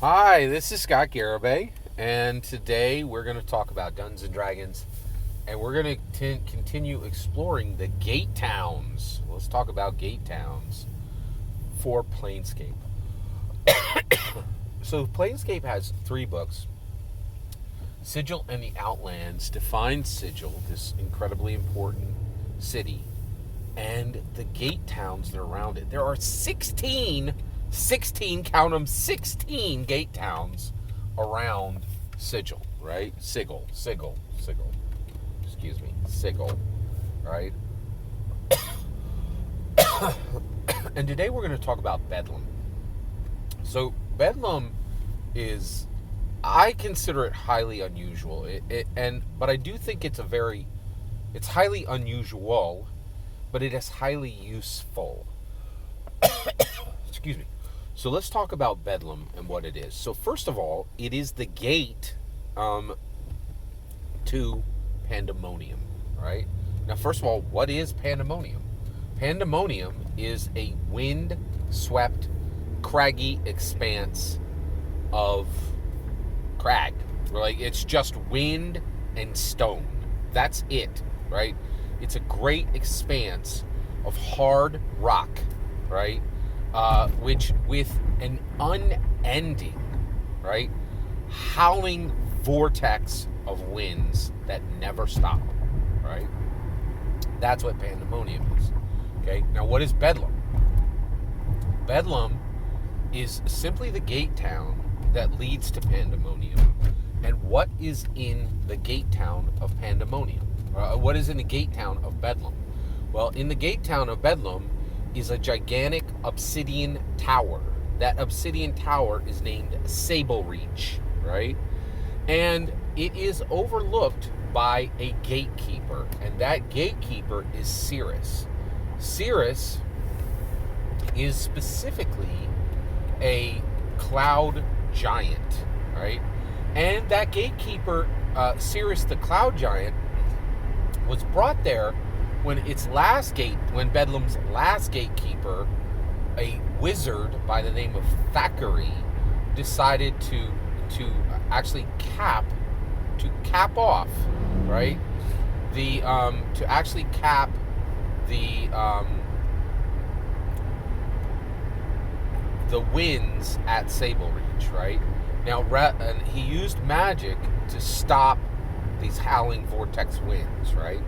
Hi, this is Scott Garibay, and today we're going to talk about Dungeons and Dragons, and we're going to continue exploring the gate towns. Let's talk about gate towns for Planescape. So Planescape has 3 books. Sigil and the Outlands define Sigil, this incredibly important city, and the gate towns that are around it. There are 16, count them, 16 gate towns around Sigil, right? Sigil. Excuse me, Sigil, right? And today we're going to talk about Bedlam. So Bedlam is, I consider it highly unusual, but I do think it's highly unusual, but it is highly useful. Excuse me. So let's talk about Bedlam and what it is. So first of all, it is the gate to Pandemonium, right? Now, first of all, what is Pandemonium? Pandemonium is a wind-swept, craggy expanse of crag. Like, it's just wind and stone. That's it, right? It's a great expanse of hard rock, right? Which with an unending, right, howling vortex of winds that never stop, right? That's what Pandemonium is. Okay, now what is Bedlam? Bedlam is simply the gate town that leads to Pandemonium. And what is in the gate town of Pandemonium? What is in the gate town of Bedlam? Well, in the gate town of Bedlam is a gigantic obsidian tower. That obsidian tower is named Sable Reach, right? And it is overlooked by a gatekeeper, and that gatekeeper is Cirrus. Cirrus is specifically a cloud giant, right? And that gatekeeper, Cirrus the cloud giant, was brought there when Bedlam's last gatekeeper, a wizard by the name of Thackeray, decided to actually cap off, right? To actually cap the winds at Sable Reach, right? Now, and he used magic to stop these howling vortex winds, right?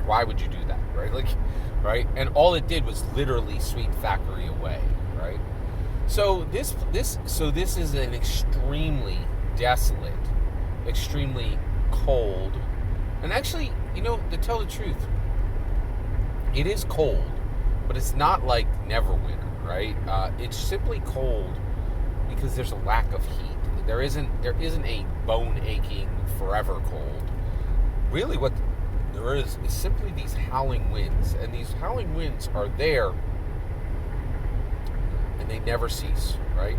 Why would you do that, right? Right? And all it did was literally sweep Thackeray away, right? So this is an extremely desolate, extremely cold, and actually, to tell the truth, it is cold, but it's not like Neverwinter, right? It's simply cold because there's a lack of heat. There isn't a bone aching forever cold. Really, what there is simply these howling winds, and these howling winds are there, and they never cease, right?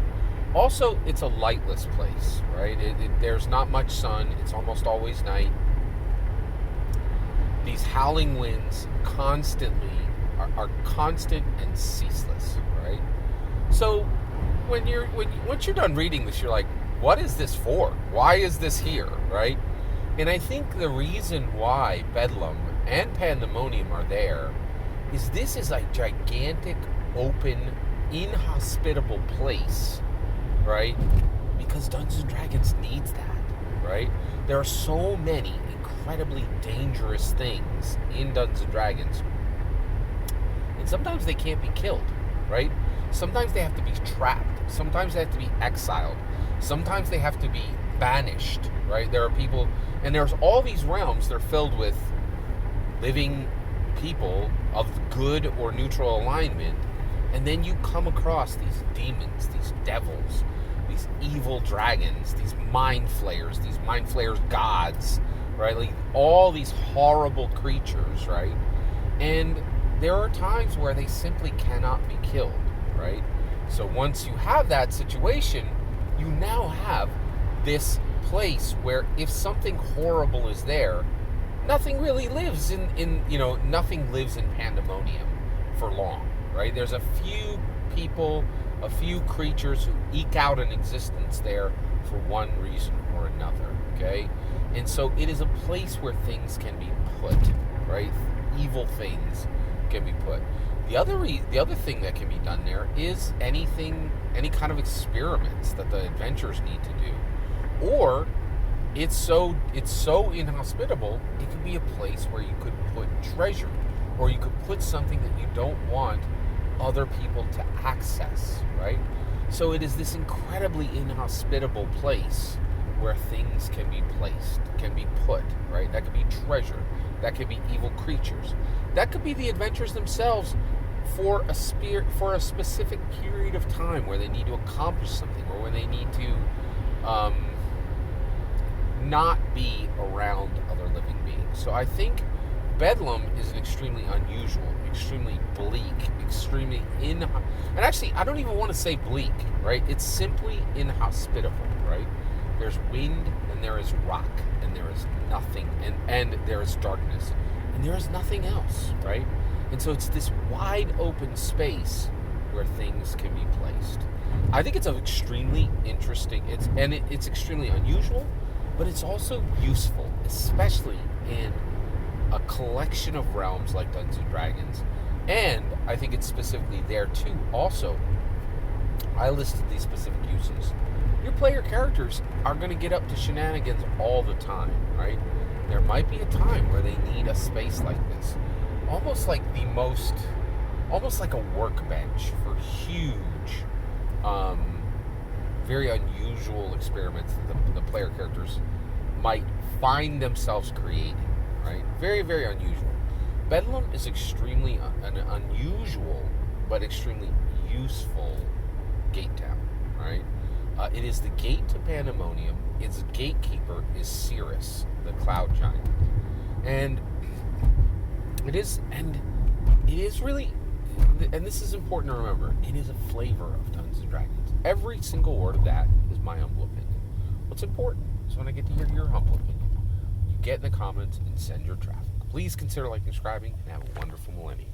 Also, it's a lightless place, right? There's not much sun. It's almost always night. These howling winds constantly are constant and ceaseless, right? So once you're done reading this, you're like, what is this for? Why is this here, right? And I think the reason why Bedlam and Pandemonium are there is this is a gigantic, open, inhospitable place, right? Because Dungeons & Dragons needs that, right? There are so many incredibly dangerous things in Dungeons & Dragons, and sometimes they can't be killed, right? Sometimes they have to be trapped. Sometimes they have to be exiled. Sometimes they have to be banished, right? There are people, and there's all these realms, they're filled with living people of good or neutral alignment, and then you come across these demons, these devils, these evil dragons, these mind flayers gods, right? Like all these horrible creatures, right? And there are times where they simply cannot be killed, right? So once you have that situation, you now have this place where if something horrible is there, nothing really lives nothing lives in Pandemonium for long, right? There's a few people, a few creatures who eke out an existence there for one reason or another, okay? And so it is a place where things can be put, right? Evil things can be put. The other thing that can be done there is any kind of experiments that the adventurers need to do. Or it's so inhospitable, it could be a place where you could put treasure, or you could put something that you don't want other people to access, right? So it is this incredibly inhospitable place where things can be placed, can be put, right? That could be treasure, that could be evil creatures, that could be the adventures themselves for a specific period of time where they need to accomplish something, or where they need to not be around other living beings. So I think Bedlam is an extremely unusual, extremely bleak, and actually, I don't even want to say bleak, right? It's simply inhospitable, right? There's wind, and there is rock, and there is nothing, and there is darkness, and there is nothing else, right? And so it's this wide open space where things can be placed. I think it's extremely interesting. It's extremely unusual, but it's also useful, especially in a collection of realms like Dungeons & Dragons. And I think it's specifically there too. Also, I listed these specific uses. Your player characters are going to get up to shenanigans all the time, right? There might be a time where they need a space like this. Almost like a workbench for huge, very unusual experiments that the player characters might find themselves creating, right? Very, very unusual. Bedlam is extremely an unusual but extremely useful gate town, right? It is the gate to Pandemonium. Its gatekeeper is Cirrus, the cloud giant. And it is really, and this is important to remember, it is a flavor of Dungeons & Dragons. Every single word of that is my humble opinion. What's important is when I get to hear your humble opinion, you get in the comments and send your traffic. Please consider liking and subscribing, and have a wonderful millennium.